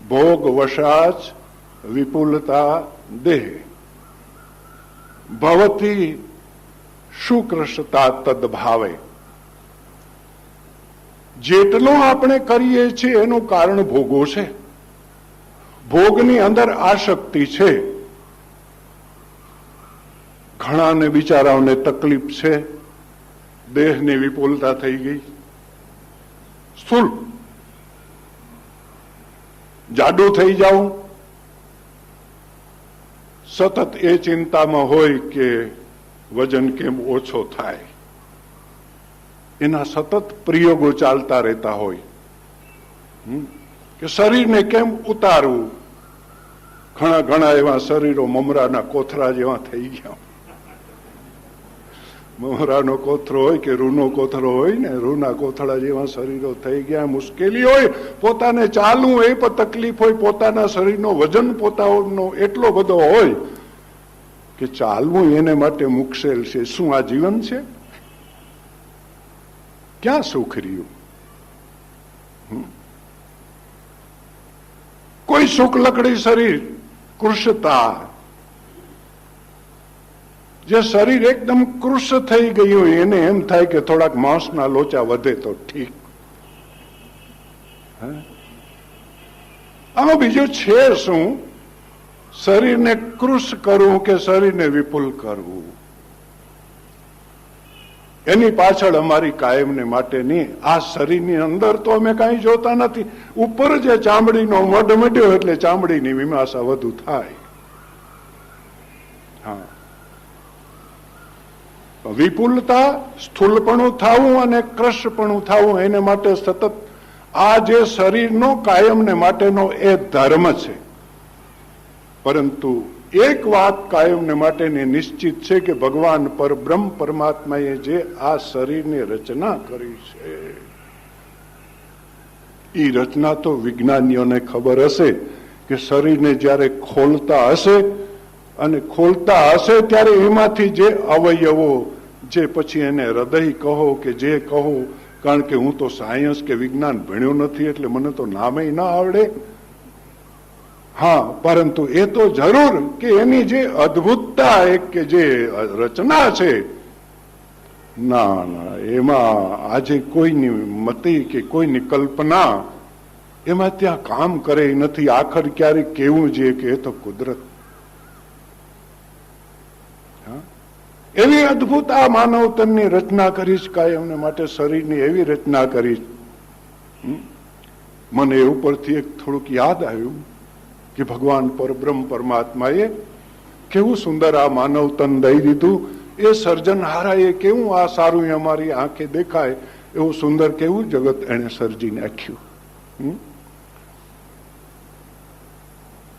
ભોગ વશાચ વિપુલતા દેહ ભવતી શુક્રશતા તદભાવે. જેટલો આપણે કરીએ છીએ એનું કારણ ભોગો છે. ભોગની અંદર આસક્તિ છે. ઘણાને બિચારાઓને તકલીફ છે, દેહની વિપુલતા થઈ ગઈ, સ્થૂલ, જાડું થઈ જાઉં, સતત એ ચિંતામાં હોય કે વજન કેમ ઓછો થાય, એના સતત પ્રયોગો ચાલતા રહેતા હોય કે શરીરને કેમ ઉતારવું. ઘણા ઘણા એવા શરીરો મમરાના કોથરા જેવા થઈ ગયા. મમરાનો કોથરો હોય કે રૂનો કોથરો હોય ને, રૂના કોથળા જેવા શરીરો થઈ ગયા. મુશ્કેલી હોય, પોતાને ચાલવું એ પણ તકલીફ હોય, પોતાના શરીરનો વજન પોતાનો એટલો બધો હોય કે ચાલવું એને માટે મુશ્કેલ છે. શું આ જીવન છે? ક્યાં સુખ રહ્યું? કોઈ સુખ લકડી શરીર, કૃશતા, જે શરીર એકદમ કૃશ થઈ ગયું એને એમ થાય કે થોડાક માંસના લોચા વધે તો ઠીક. આમાં બીજું છે શું? શરીરને કૃશ કરવું કે શરીરને વિપુલ કરવું, એની પાછળ અમારી કાયમને માટેની આ શરીરની અંદર તો અમે કાંઈ જોતા નથી. ઉપર જે ચામડીનો મઢ મઢ્યો એટલે ચામડીની વિમાસા વધુ થાય. હા, વિપુલતા, સ્થૂલપણું થવું અને ક્રશપણું થવું, એને માટે સતત આ જે શરીરનો કાયમને માટેનો એ ધર્મ છે. પરંતુ એક વાત કાયમને માટેની નિશ્ચિત છે કે ભગવાન પરબ્રહ્મ પરમાત્માએ જે આ શરીરની રચના કરી છે, એ રચના તો વિજ્ઞાનીઓને ખબર હશે કે શરીરને જ્યારે ખોલતા હશે અને ખોલતા હશે ત્યારે એમાંથી જે અવયવો, જે પછી એને હૃદય કહો કે જે કહો, કારણ કે હું તો સાયન્સ કે વિજ્ઞાન ભણ્યો નથી એટલે મને તો નામે ના આવડે. હા, પરંતુ એ તો જરૂર કે એની જે અદ્ભુતતા એક કે જે રચના છે, ના ના, એમાં આજે કોઈની મતિ કે કોઈની કલ્પના એમાં ત્યાં કામ કરે નથી. આખર ક્યારેક કેવું જોઈએ કે એ તો કુદરત. એવી અદ્ભુત આ માનવ તનની રચના કરીશ, કાયમને માટે શરીરની એવી રચના કરીશ. મને એ ઉપરથી એક થોડુંક યાદ આવ્યું કે ભગવાન પરબ્રહ્મ પરમાત્માએ કેવું સુંદર આ માનવ તન દઈ દીધું. એ સર્જનહારાએ કેવું આ સારું અમારી આંખે દેખાય એવું સુંદર કેવું જગત એને સર્જી નાખ્યું.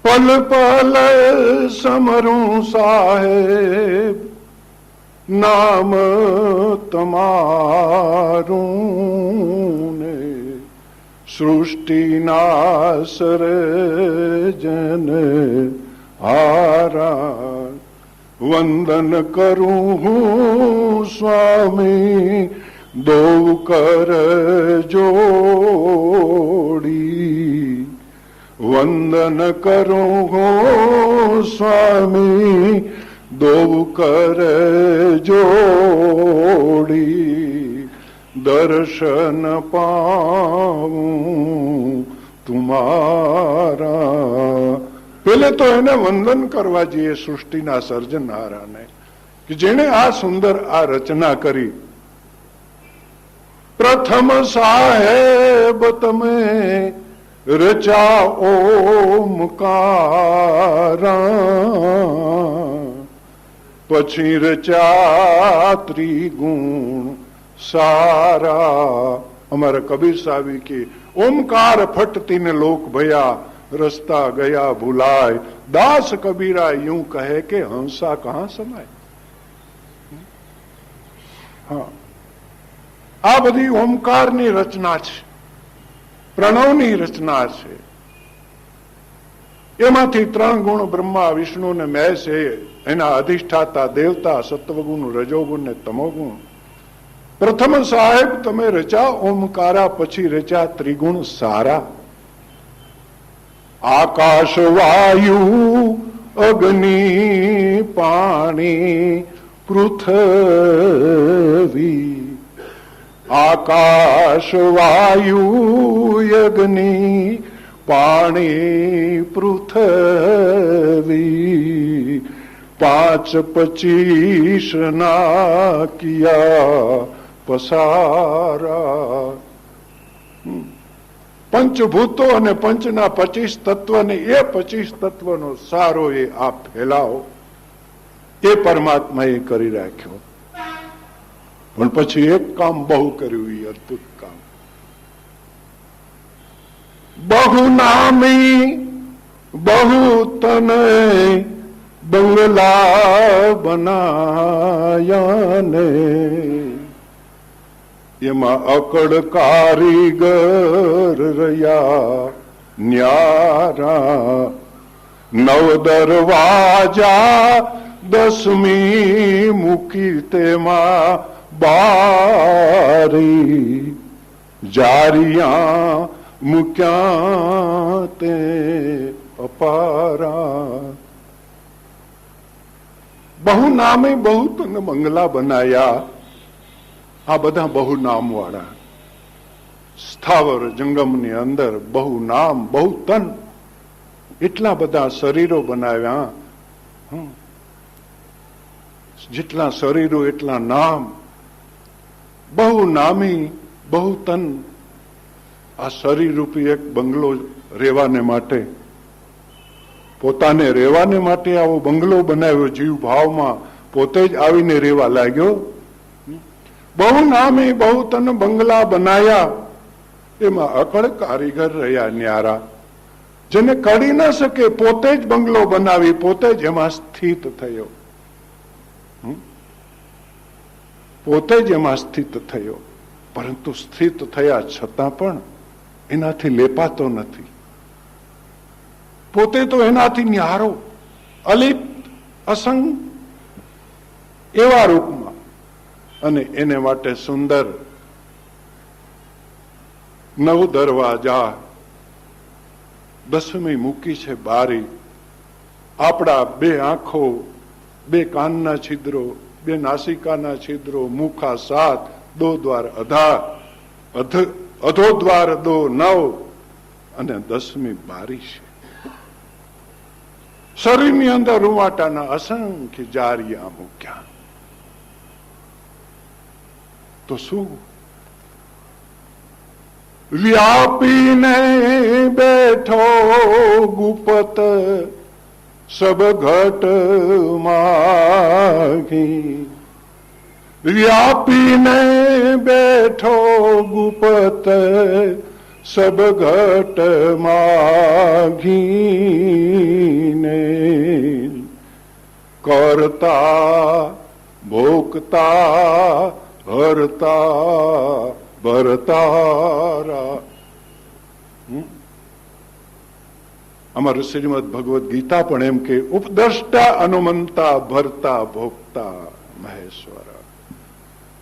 પલ પલ સમરું સાહેબ નામ તમારું ને સૃષ્ટિના સર્જન હારા. વંદન કરું હું સ્વામી દો કર જોડી. વંદન કરું હું સ્વામી દો કર જોડી. દર્શન પાવું તુમારા. પેલે તો એને વંદન કરવા જોઈએ સૃષ્ટિના સર્જનહારાને કે જેણે આ સુંદર આ રચના કરી. પ્રથમ સાહેબ તમે રચા ઓમકારા, પછી રચા ત્રિગુણ સારા. અમારા કબીર સાહેબ કે ઓમકાર ફટતી ને લોક ભયા, રસ્તા ગયા ભૂલાય. દાસ કબીરા यूं કહે કે હંસા કહા સમાય. હા, આ બધી ઓમકારની રચના છે, પ્રણવની રચના છે. એમાંથી 3 ગુણ બ્રહ્મા વિષ્ણુ ને મેં છે, એના અધિષ્ઠાતા દેવતા સત્વગુણ રજોગુણ ને તમોગુણ. પ્રથમ સાહેબ તમે રચા ઓમકારા, પછી રચા ત્રિગુણ સારા. આકાશ વાયુ અગ્નિ પાણી પૃથ્વી, આકાશ વાયુ અગ્નિ પાણી પૃથ્વી, 5-25 ના કિયા પસારા. પંચભૂતો અને પંચના 25 તત્વને એ 25 તત્વનો સારો એ આ ફેલાવો એ પરમાત્માએ કરી રાખ્યો. પણ પછી એક કામ બહુ કર્યું, એ અદભુત કામ. બહુ નામી બહુ તને બંગલા બનાયા ને, એમાં અકડ કારીગર રહ્યા ન્યારા. 9 દરવાજા 10મી મૂકી તેમાં બારી, જારિયા મૂક્યા તે અપારા. બહુ નામે બહુ તને બંગલા બનાયા. આ બધા બહુ નામ વાળા સ્થાવર જંગમની અંદર બહુ નામ બહુ તન, એટલા બધા શરીરો બનાવ્યા. જેટલા શરીરો એટલા નામ. બહુ નામી બહુ તન. આ શરીર રૂપી એક બંગલો રહેવાને માટે, પોતાને રહેવાને માટે આવો બંગલો બનાવ્યો. જીવ ભાવમાં પોતે જ આવીને રહેવા લાગ્યો. બહુ નામે બહુ તન બંગલા બનાયા, એમાં અકળ કારીગર રહ્યા ન્યારા. જેને કરી ન શકે પોતે જ બંગલો બનાવી, પોતે જ એમાં સ્થિત થયો. પોતે જ એમાં સ્થિત થયો. પરંતુ સ્થિત થયા છતાં પણ એનાથી લેપાતો નથી. પોતે તો એનાથી ન્યારો, અલિપ્ત, અસંગ એવા રૂપમાં. અને એને માટે સુંદર 9 દરવાજા, 10મી મૂકી છે બારી. આપણા 2 આંખો, 2 કાનના છિદ્રો, 2 નાસિકાના છિદ્રો, મુખા 7, 2 દ્વાર અધો દ્વાર 2 9 અને 10મી બારી છે. શરીરની અંદર રૂવાટાના અસંખ્ય જારિયા મૂક્યા. તો શું? વ્યાપીને બેઠો ગુપત સબ ઘટ માગી. વ્યાપીને બેઠો ગુપત સબ ઘટ માગીને, કરતા ભોગતા હરતા ભરતારા. અમારું શ્રીમદ ભગવદ ગીતા પણ એમ કે ઉપદ્રષ્ટા અનુમંતા ભરતા ભોગતા મહેશ્વર.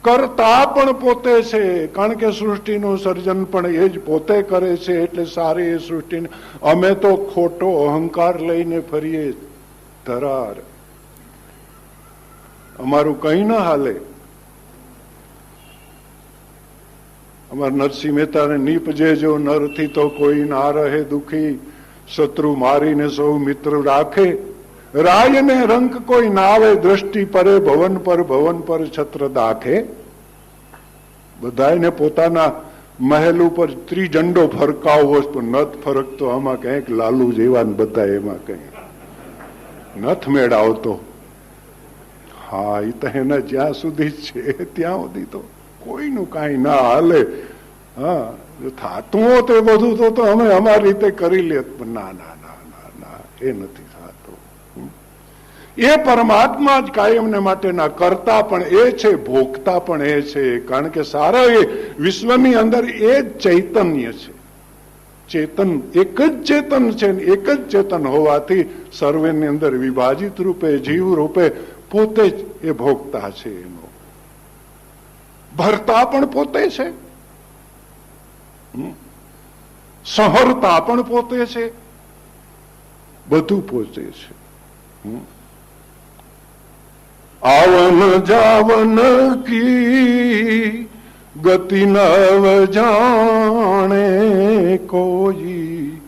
કરતા પણ પોતે છે, કારણ કે સૃષ્ટિનું સર્જન પણ એ જ પોતે કરે છે. એટલે સારી એ સૃષ્ટિને અમે તો ખોટો અહંકાર લઈને ફરીએ ધરાર. અમારું કઈ ન હાલે. અમાર નરસિંહ મહેતાને નીપજે જો નરથી તો કોઈ ના રહે દુખી, શત્રુ મારીને સૌ મિત્ર રાખે. રાયને રંક કોઈ ના આવે, દ્રષ્ટિ પરે ભવન પર છત્ર દાખે. બધાને પોતાના મહેલ ઉપર ત્રિજંડો ફરકાવો પણ નથ ફરકતો. આમાં કંઈક લાલુ જેવા બધા એમાં કઈ નથ મેળ આવતો. હા, એ તો એના જ્યાં સુધી છે ત્યાં સુધી તો કોઈનું કાંઈ ના હાલે. હા, થાતું હોત એ બધું તો અમે અમારી રીતે કરી લેત. ના ના ના ના ના, એ નથી થતું. એ પરમાત્મા જ કાયમને માટેના કરતા પણ એ છે, ભોગતા પણ એ છે. કારણ કે સારા એ વિશ્વની અંદર એ જ ચૈતન્ય છે. ચેતન એક જ ચેતન છે. એક જ ચેતન હોવાથી સર્વેની અંદર વિભાજિત રૂપે જીવ રૂપે પોતે જ એ ભોગતા છે. એનો ભરતા પણ પોતે છે, સંહરતા પણ પોતે છે. બધું પહોંચે છે. આવન જાવન કી ગતિ નવ જાણે કોઈ.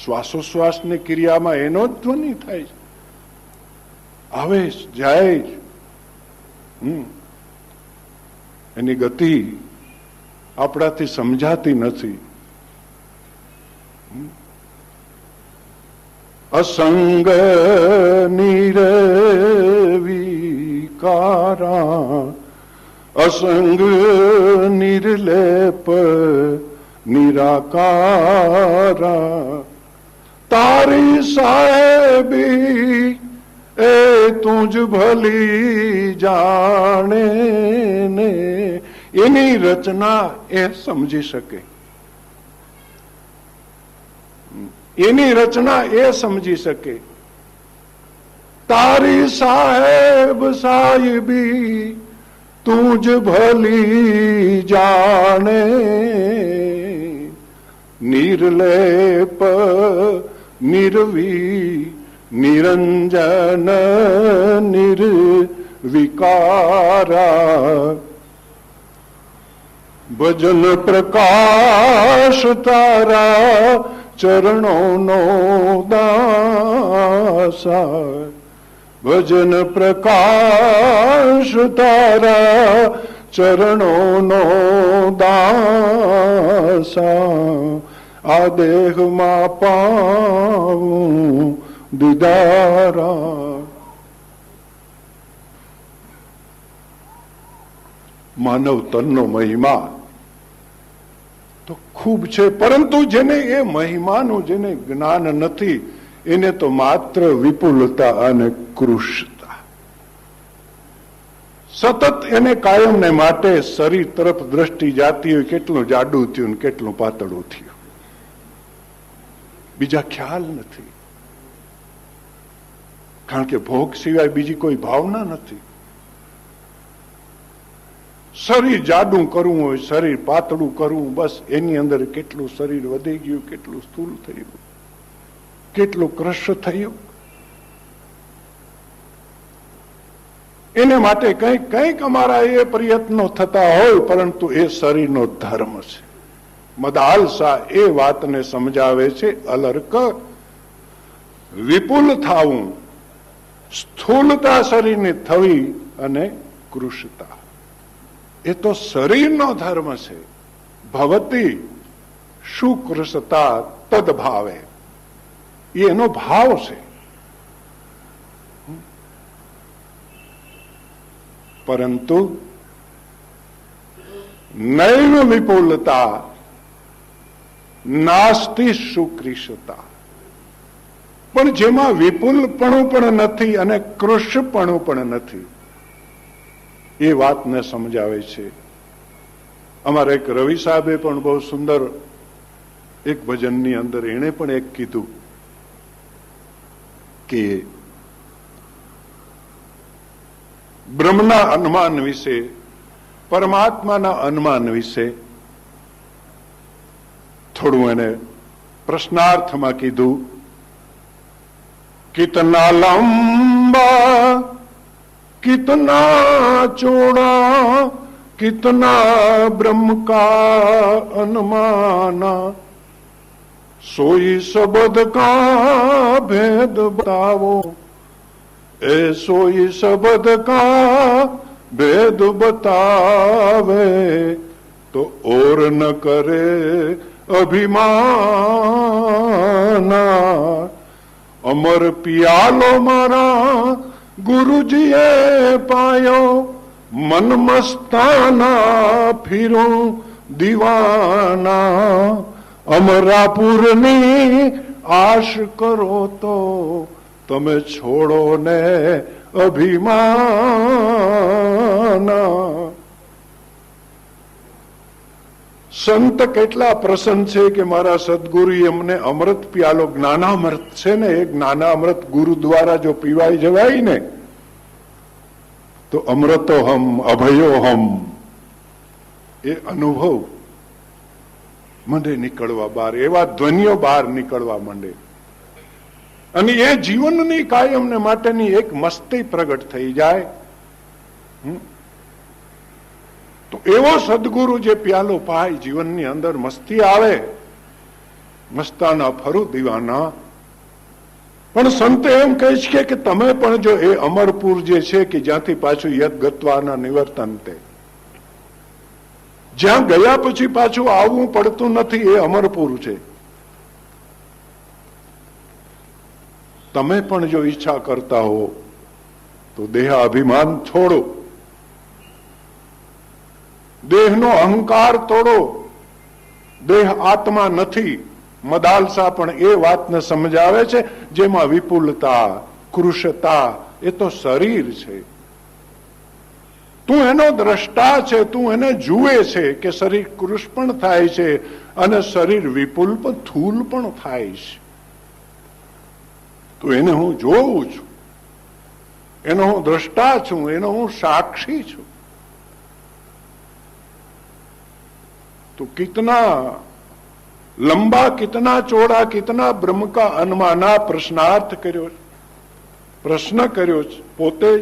શ્વાસોશ્વાસની ક્રિયામાં એનો જ ધ્વનિ થાય છે. આવે જાય એની ગતિ આપણાથી સમજાતી નથી. અસંગ નિરવિકારા અસંગ નિર્લેપ નિરાકારા તારી સાહેબી એ તું જ ભલી જાણે ને. એની રચના એ સમજી શકે, એની રચના એ સમજી શકે. તારી સાહેબ સાહેબી તું જ ભલી જાણે. નિર્લેપ નિર્વી નિરંજન નિર્વિકારા ભજન પ્રકાશ તારા ચરણોનો દાસા. ભજન પ્રકાશ તારા ચરણોનો દાસા. આ દેહમાં પાવું દીદારા. માનવ તનનો મહિમા તો ખૂબ છે, પરંતુ જેને એ મહિમાનું જેને જ્ઞાન નથી એને તો માત્ર વિપુલતા અને કૃશતા. સતત એને કાયમને માટે શરીર તરફ દ્રષ્ટિ જાતી હોય, કેટલું જાડું થયું ને કેટલું પાતળું થયું, બીજા ખ્યાલ નથી. કારણ કે ભોગ સિવાય બીજી કોઈ ભાવના નથી. શરીર જાડું કરવું હોય, શરીર પાતળું કરવું, બસ એની અંદર કેટલું શરીર વધી ગયું, કેટલું સ્થૂલ થયું, કેટલું કૃશ થયું. એને માટે કંઈક કંઈક અમારા એ પ્રયત્નો થતા હોય, પરંતુ એ શરીરનો ધર્મ છે. મદાલસા એ વાતને સમજાવે છે. અલર્ક વિપુલ થાવું, સ્થૂલતા શરીરની થવી અને કૃશતા એ તો શરીરનો ધર્મ છે. ભવતી શુકૃશતા તદભાવે, એ એનો ભાવ છે. પરંતુ નૈવ વિપુલતા નાસ્તિ સુકૃશતા. પણ જેમાં વિપુલપણું પણ નથી અને કૃશપણું પણ નથી, એ વાતને સમજાવે છે. અમારા એક રવિ સાહેબે પણ બહુ સુંદર એક ભજનની અંદર એણે પણ એક કીધું કે બ્રહ્મના અનુમાન વિશે, પરમાત્માના અનુમાન વિશે થોડું એને પ્રશ્નાર્થમાં કીધું. कितना लंबा कितना चौड़ा कितना ब्रह्म का अनुमाना, सोई शब्द का भेद बताओ, ए सोई शब्द का भेद बतावे, तो और न करे अभिमाना। अमर पियालो मारा गुरुजीए पायो, मन मस्ताना फिरो दीवाना। अमरापुरनी आश करो तो तमे छोड़ो ने अभिमाना। સંત કેટલા પ્રસન્ન છે કે મારા સદગુરુએ અમને અમૃત પ્યાલો, જ્ઞાનામૃત છે ને, એ જ્ઞાનામૃત ગુરુ દ્વારા જો પીવાઈ જવાય ને તો અમૃતોહમ અભયોહમ એ અનુભવ મને નીકળવા બહાર, એવા ધ્વનિઓ બહાર નીકળવા માંડે. અને એ જીવનની કાયમને માટેની એક મસ્તી પ્રગટ થઈ જાય, તો એવો સદગુરુ જે પ્યાલો પાય, જીવનની અંદર મસ્તી આવે, મસ્તાના ફરું દીવાના. પણ સંત એમ કહે છે કે તમે પણ જો એ અમરપુર જે છે કે જ્યાંથી પાછું યદ ગત્વાના નિવર્તન તે, જ્યાં ગયા પછી પાછું આવવું પડતું નથી, એ અમરપુર છે. તમે પણ જો ઈચ્છા કરતા હો તો દેહાભિમાન છોડો, દેહનો અહંકાર તોડો. દેહ આત્મા નથી. મદાલસા પણ એ વાતને સમજાવે છે, જેમાં વિપુલતા, કૃશતા, એ તો શરીર છે. તું એનો દ્રષ્ટા છે, તું એને જુએ છે કે શરીર કૃશ પણ થાય છે અને શરીર વિપુલ પણ થૂલ પણ થાય છે. તો એને હું જોઉં છું, એનો હું દ્રષ્ટા છું, એનો હું સાક્ષી છું. तो कितना लंबा, कितना चौड़ा, कितना ब्रह्म का अनुमाना प्रश्नार्थ કર્યો, પ્રશ્ન કર્યો છે પોતે.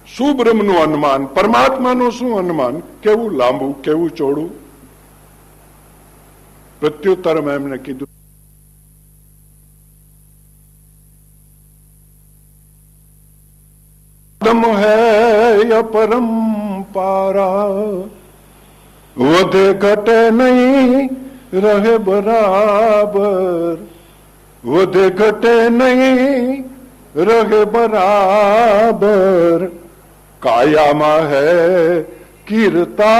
શું બ્રહ્મનું અનુમાન, પરમાત્માનું શું અનુમાન, કેવું લાંબુ, કેવું ચોડું? પ્રત્યુત્તરમાં એમને કીધું, दम है अपरंपारा, વધે ઘટે નહીં રહે બરાબર, વધે ઘટે નહીં રહે બરાબર. કાયામાં હૈ કીર્તારા,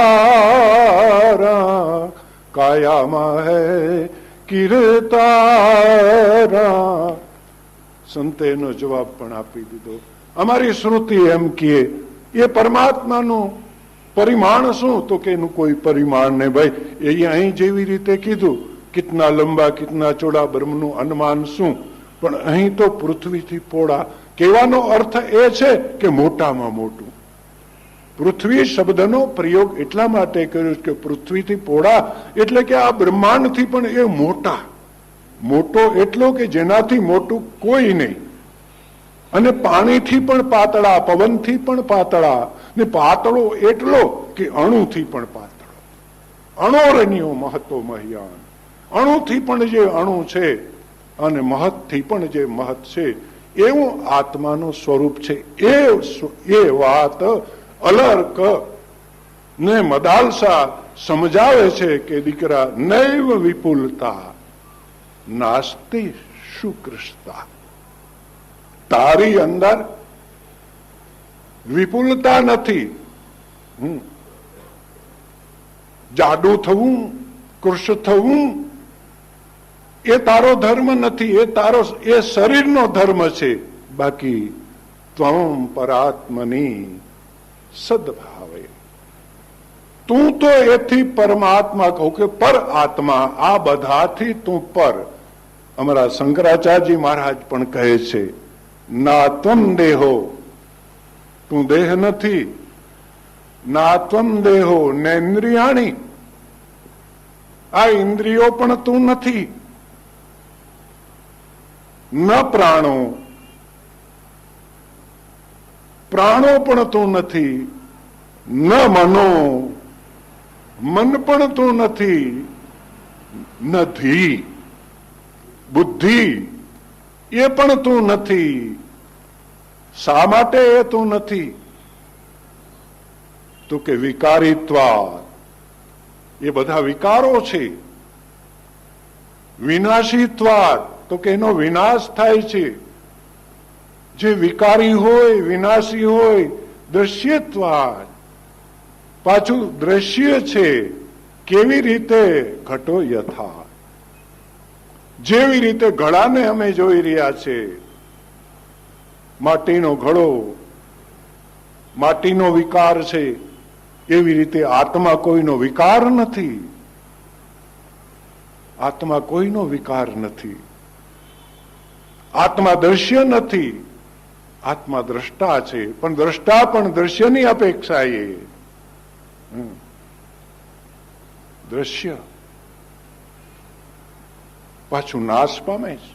કાયામાં હૈ કીર્તારા. સંતે એનો જવાબ પણ આપી દીધો. અમારી શ્રુતિ એમ કહે એ પરમાત્માનું પરિમાણ શું, તો કે એનું કોઈ પરિમાણ નહીં ભાઈ. એ અહીં જેવી રીતે કીધું કિતના લંબા કિતના ચોડા બ્રહ્મનું અનુમાન શું, પણ અહીં તો પૃથ્વીથી પોળા. કહેવાનો અર્થ એ છે કે મોટામાં મોટું. પૃથ્વી શબ્દનો પ્રયોગ એટલા માટે કર્યો કે પૃથ્વીથી પોળા એટલે કે આ બ્રહ્માંડથી પણ એ મોટા. મોટો એટલો કે જેનાથી મોટું કોઈ નહીં. અને પાણીથી પણ પાતળા, પવનથી પણ પાતળા, ને પાતળો એટલો કે અણુથી પણ પાતળો. અણોરણ્યો મહતો મહ્યાન. અણુથી પણ જે અણુ છે અને મહતથી પણ જે મહત છે, એવું આત્માનું સ્વરૂપ છે. એ વાત અલર્ક ને મદાલસા સમજાવે છે કે દીકરા, નૈવ વિપુલતા નાસ્તિ સુકૃષ્ટા. તારી અંદર વિપુલતા નથી. જાડુ થવું, કૃશ થવું એ તારો ધર્મ નથી, એ તારો એ શરીરનો ધર્મ છે. બાકી ત્વમ પરાત્મની સદભાવે, તું તો એથી પરમાત્મા કહું કે પર આત્મા, આ બધાથી તું પર. અમારા શંકરાચાર્યજી મહારાજ પણ કહે છે, ના ત્વમ દેહો, તું દેહ નથી. ના ત્વમ દેહો નેન્દ્રિયાણી, આ ઇન્દ્રિયો પણ તું નથી. ન પ્રાણો, પ્રાણો પણ તું નથી. ન મનો, મન પણ તું નથી. ન ધી, બુદ્ધિ એ પણ તું નથી. શા માટે એ તું નથી? તો કે વિકારીત્વા, એ બધા વિકારો છે. વિનાશીત્વા, તો કે એનો વિનાશ થાય છે. જે વિકારી હોય, વિનાશી હોય. દ્રશ્યત્વા, પાછું દ્રશ્ય છે. કેવી રીતે? ઘટો યથા, જેવી રીતે ઘડાને અમે જોઈ રહ્યા છે. માટીનો ઘડો, માટીનો વિકાર છે. એવી રીતે આત્મા કોઈનો વિકાર નથી. આત્મા કોઈનો વિકાર નથી. આત્મા દ્રશ્ય નથી. આત્મા દ્રષ્ટા છે, પણ દ્રષ્ટા પણ દ્રશ્યની અપેક્ષા એ દ્રશ્ય પાછું નાશ પામે છે.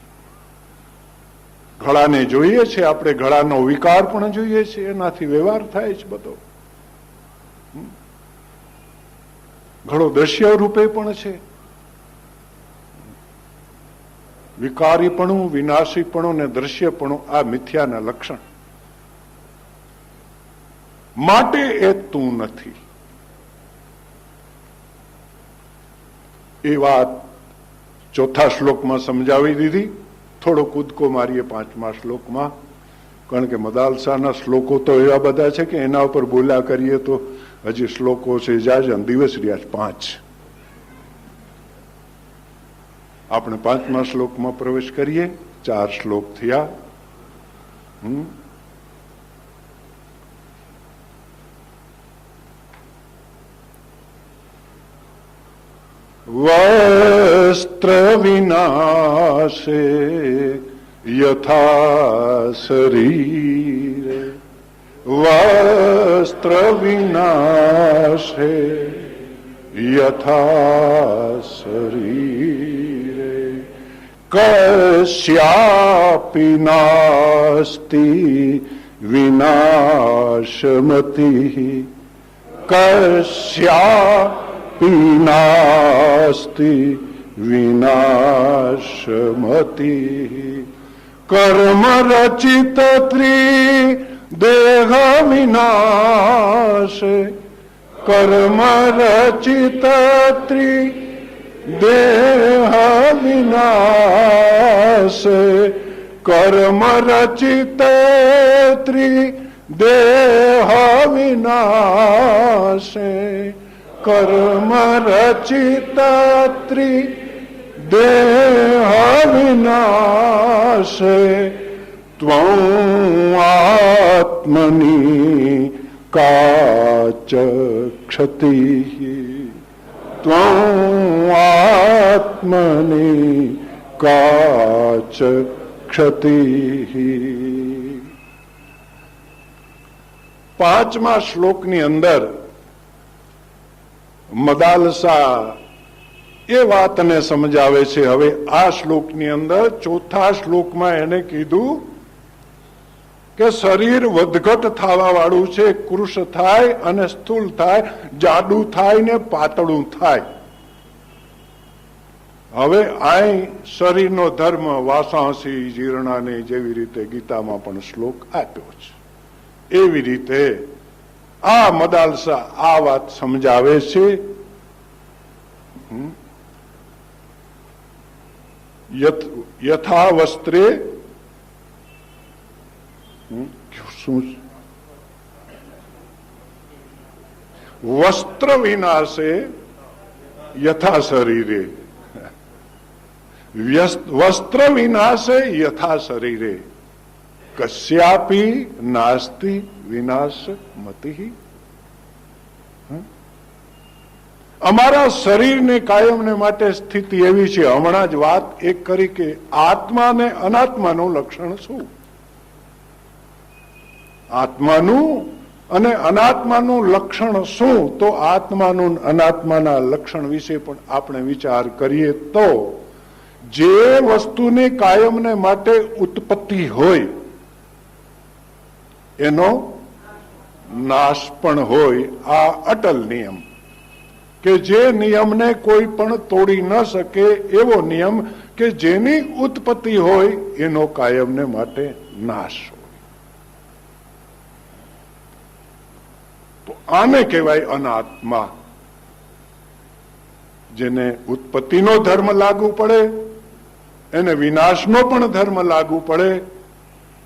ઘડાને જોઈએ છે આપણે, ઘડાનો વિકાર પણ જોઈએ છે, એનાથી વ્યવહાર થાય છે બધો. ઘડો દ્રશ્ય રૂપે પણ છે. વિકારીપણું, વિનાશીપણું ને દ્રશ્યપણું આ મિથ્યાના લક્ષણ. માટે એ તું નથી. એ વાત ચોથા શ્લોકમાં સમજાવી દીધી. થોડો કૂદકો મારીએ પાંચમા શ્લોકમાં, કારણ કે મદાલસાના શ્લોકો તો એવા બધા છે કે એના ઉપર બોલ્યા કરીએ તો હજી શ્લોકો છે જાય, દિવસ રહ્યા 5. આપણે પાંચમા શ્લોકમાં પ્રવેશ કરીએ. 4 શ્લોક થયા. વસ્ત્ર વિનાશે યથા શરીરે, વસ્ત્ર વિનાશે યથા શરીરે, કસ્યાપી નાસ્તિ વિનાશમતિ, કસ્યાપી નાસ્તિ વિનાશમતિ, કર્મ રચિત ત્રિદેહ વિનાશે, કર્મ રચિત ત્રિદેહ વિનાશે, કર્મ રચિત ત્રિદેહ વિનાશે, કર્મ રચિત ત્રિદેહ વિનાશે, ત્વં આત્મની કાચ ક્ષતિ, ત્વં આત્મની કાચ ક્ષતિ. પાંચમા શ્લોકની અંદર મદાલસા એ વાતને સમજાવે છે. હવે આ શ્લોકની અંદર ચોથા શ્લોકમાં એને કીધું કે શરીર વધઘટ થવા વાળું છે, કૃશ થાય અને સ્થૂલ થાય, જાડું થાય ને પાતળું થાય. હવે આ શરીરનો ધર્મ વાસાંસી જીર્ણાને જેવી રીતે ગીતામાં પણ શ્લોક આપ્યો છે, એવી રીતે આ મદાલસા આ વાત સમજાવે છે. યથા વસ્ત્રે શું, વસ્ત્ર વિનાશે યથા શરીરે, વસ્ત્ર વિનાશે યથા શરીરે, કસ્યાપી નાસ્તિ વિનાશ મતિ. અમારા શરીરને કાયમને માટે સ્થિતિ એવી છે. હમણાં જ વાત એક કરી કે આત્મા ને અનાત્માનું લક્ષણ શું? આત્માનું અને અનાત્માનું લક્ષણ શું? તો આત્માનું અનાત્માના લક્ષણ વિશે પણ આપણે વિચાર કરીએ તો જે વસ્તુની કાયમને માટે ઉત્પત્તિ હોય એનો નાશ પણ હોય. આ અટલ નિયમ, કે જે નિયમને કોઈ પણ તોડી ન શકે એવો નિયમ, કે જેની ઉત્પત્તિ હોય એનો કાયમને માટે નાશ હોય. તો આને કહેવાય અનાત્મા. જેને ઉત્પત્તિનો ધર્મ લાગુ પડે, એને વિનાશનો પણ ધર્મ લાગુ પડે,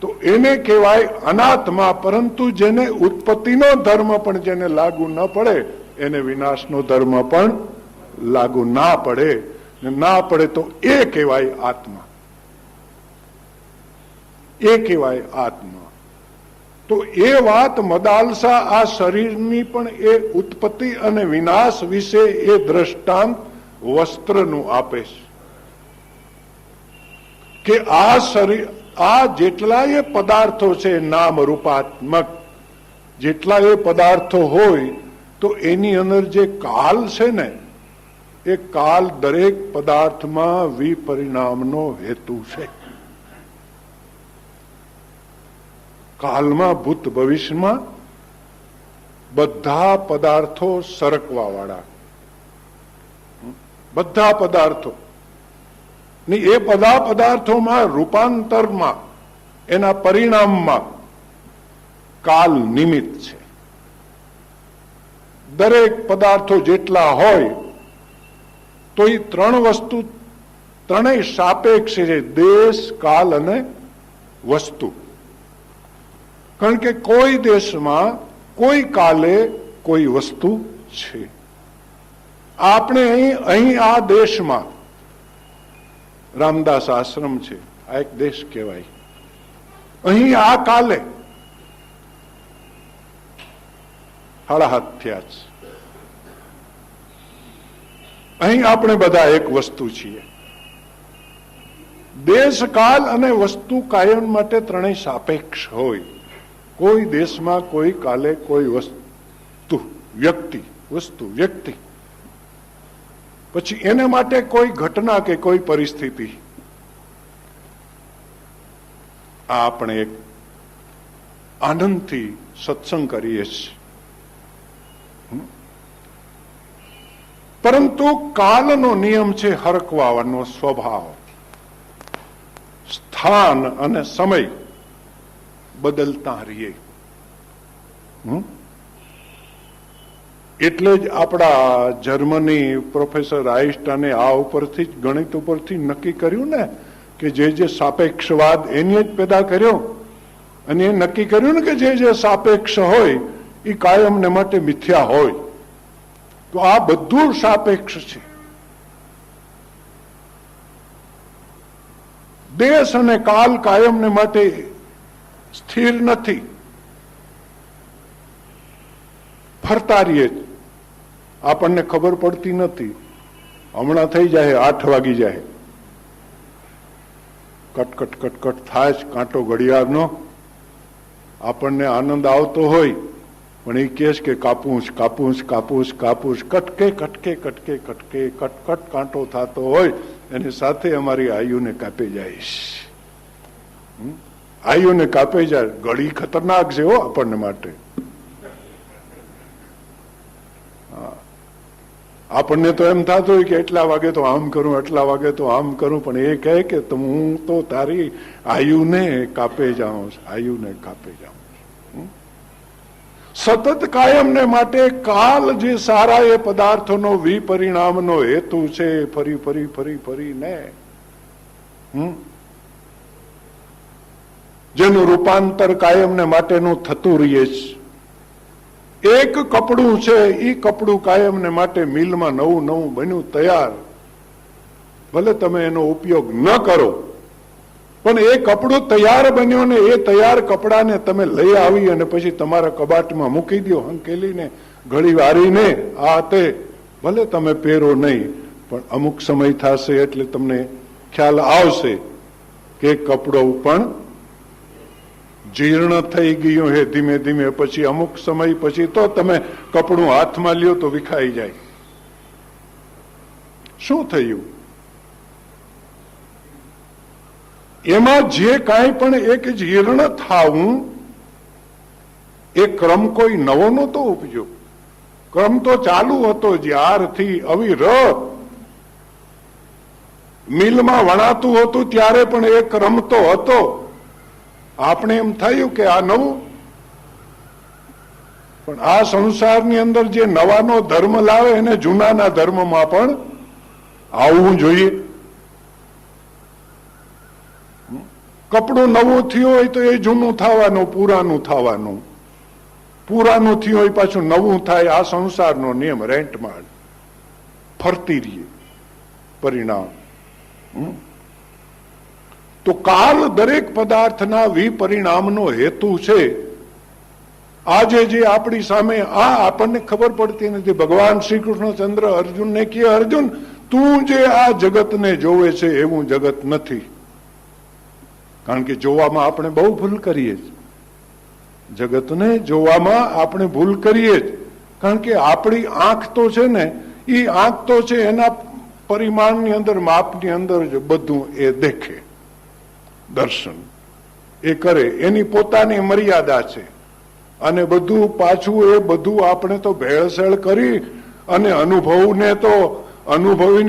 તો એને કહેવાય અનાત્મા. પરંતુ જેને ઉત્પત્તિનો ધર્મ પણ જેને લાગુ ન પડે, એને વિનાશનો ધર્મ પણ લાગુ ના પડે. ના પડે તો એ કહેવાય આત્મા. એ કહેવાય આત્મા. તો એ વાત મદાલસા આ શરીરની પણ એ ઉત્પત્તિ અને વિનાશ વિશે એ દ્રષ્ટાંત વસ્ત્રનું આપે છે કે આ શરીર, આ જેટલાય પદાર્થો છે નામ રૂપાત્મક, જેટલા એ પદાર્થો હોય તો એની અંદર જે કાલ છે ને, એ કાલ દરેક પદાર્થમાં વિપરિણામનો હેતુ છે. કાલમાં, ભૂત ભવિષ્યમાં બધા પદાર્થો સરકવા વાળા, બધા પદાર્થો ને એ બધા પદાર્થોમાં રૂપાંતરમાં, એના પરિણામમાં કાલ નિમિત્ત છે. દરેક પદાર્થો જેટલા હોય તો એ ત્રણ વસ્તુ ત્રણેય સાપેક્ષ છે, દેશ, કાલ અને વસ્તુ. કારણ કે કોઈ દેશમાં, કોઈ કાલે, કોઈ વસ્તુ છે. આપણે અહીં આ દેશમાં, રામદાસ આશ્રમ છે, આ એક દેશ કહેવાય. અહીં આ કાલે 7.5 થયા છે. અહીં આપણે બધા એક વસ્તુ છીએ. દેશ, કાલ અને વસ્તુ કાયમ માટે ત્રણેય સાપેક્ષ હોય. કોઈ દેશમાં, કોઈ કાલે, કોઈ વસ્તુ, વ્યક્તિ, વસ્તુ, વ્યક્તિ, પછી એને માટે કોઈ ઘટના કે કોઈ પરિસ્થિતિ. આ આપણે એક આનંદથી સત્સંગ કરીએ છીએ. પરંતુ કાલનો નિયમ છે હરકવાનો સ્વભાવ. સ્થાન અને સમય બદલતા રહીએ. એટલે જ આપણા જર્મની પ્રોફેસર આઈન્સ્ટાઈને આ ઉપરથી જ, ગણિત ઉપરથી નક્કી કર્યું ને કે જે સાપેક્ષવાદ એને જ પેદા કર્યો, અને એ નક્કી કર્યું ને કે જે સાપેક્ષ હોય એ કાયમને માટે મિથ્યા હોય. તો આ બધું સાપેક્ષ છે. દેશ અને કાલ કાયમને માટે સ્થિર નથી, ફરતા રહીએ. આપણને ખબર પડતી નથી. હમણાં થઈ જાય 8 વાગી જાય, કટકટ કટકટ થાય જ કાંટો ઘડિયાળનો. આપણને આનંદ આવતો હોય પણ એ કહે કે કાપું કાપું કાપું કાપું, કટકે કટકે કટકે કટકે કટકટ કાંટો થતો હોય, એની સાથે અમારી આયુને કાપી જાય. આયુને કાપી જાય. ઘડી ખતરનાક છે હો આપણને માટે. આપણને તો એમ થતું હોય કે એટલા વાગે તો આમ કરું, એટલા વાગે તો આમ કરું, પણ એ કહે કે હું તો તારી આયુને કાપે જાઉં, આયુને કાપે જાઉં. સતત કાયમને માટે કાલ જે સારા એ પદાર્થોનો વિપરિણામનો હેતુ છે, ફરી ફરી ફરી ફરીને જેનું રૂપાંતર કાયમને માટેનું થતું રહીએ છે. એક કપડું છે, એ કપડું કાયમને માટે મિલમાં નવું નવું બન્યું તૈયાર. ભલે તમે એનો ઉપયોગ ન કરો, પણ એ કપડું તૈયાર બન્યો ને એ તૈયાર કપડાને તમે લઈ આવી અને પછી તમારા કબાટમાં મૂકી દો, હંકેલીને, ઘડી વારીને. આ તે ભલે તમે પહેરો નહીં, પણ અમુક સમય થશે એટલે તમને ખ્યાલ આવશે કે કપડું પણ જીર્ણ થઈ ગયું હે ધીમે ધીમે. પછી અમુક સમય પછી તો તમે કપડું હાથમાં લ્યો તો વિખાઈ જાય. શું થયું? એમાં જે કાંઈ પણ એક જીર્ણ થાવું, એ ક્રમ કોઈ નવો નહોતો ઉપજો. ક્રમ તો ચાલુ હતો જ્યારથી અવિરત મિલમાં વણાતું હતું ત્યારે પણ એ ક્રમ તો હતો. આપણે એમ થયું કે આ નવું, પણ આ સંસારની અંદર જે નવાનો ધર્મ લાવે એને જૂનાના ધર્મમાં પણ આવવું જોઈએ. કપડું નવું થયું હોય તો એ જૂનું થવાનું, પુરાનું થવાનું. પુરાનું થયું હોય પાછું નવું થાય. આ સંસારનો નિયમ, રેન્ટમાં ફરતી રહીએ પરિણામ. તો કાલ દરેક પદાર્થના વિપરિણામનો હેતુ છે. આજે જે આપણી સામે આ આપણને ખબર પડતી નથી. ભગવાન શ્રી કૃષ્ણચંદ્ર અર્જુનને કહે, અર્જુન તું જે આ જગતને જોવે છે એવું જગત નથી. કારણ કે જોવામાં આપણે બહુ ભૂલ કરીએ છીએ. જગતને જોવામાં આપણે ભૂલ કરીએ જ. કારણ કે આપણી આંખ તો છે ને, એ આંખ તો છે એના પરિમાણની અંદર, માપની અંદર જ બધું એ દેખે. દર્શન એ કરે, એની પોતાની મર્યાદા છે. અને બધું પાછું એ બધું આપણે તો ભેળસેળ કરી અને અનુભવીને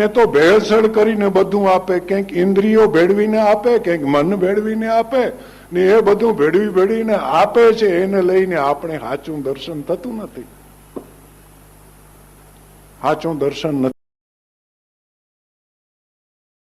તો ભેળસેળ કરીને બધું આપે. કંઈક ઇન્દ્રિયો ભેળવીને આપે, કંઈક મન ભેળવીને આપે, ને એ બધું ભેળવીને આપે છે. એને લઈને આપણે સાચું દર્શન થતું નથી, સાચું દર્શન નથી.